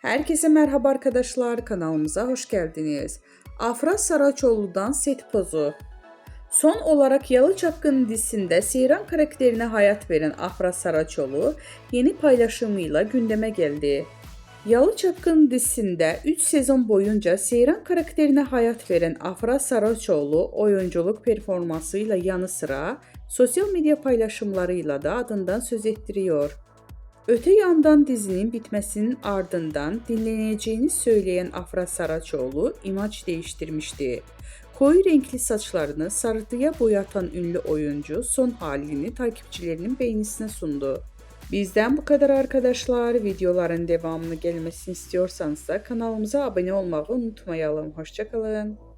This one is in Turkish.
Herkese merhaba arkadaşlar, kanalımıza hoş geldiniz. Afra Saraçoğlu'dan set pozu. Son olarak Yalı Çapkını dizisinde Seyran karakterine hayat veren Afra Saraçoğlu yeni paylaşımıyla gündeme geldi. Yalı Çapkını dizisinde 3 sezon boyunca Seyran karakterine hayat veren Afra Saraçoğlu oyunculuk performansıyla yanı sıra sosyal medya paylaşımlarıyla da adından söz ettiriyor. Öte yandan dizinin bitmesinin ardından dinleneceğini söyleyen Afra Saraçoğlu imaj değiştirmişti. Koyu renkli saçlarını sarıya boyatan ünlü oyuncu son halini takipçilerinin beğenisine sundu. Bizden bu kadar arkadaşlar. Videoların devamını gelmesini istiyorsanız da kanalımıza abone olmayı unutmayalım. Hoşça kalın.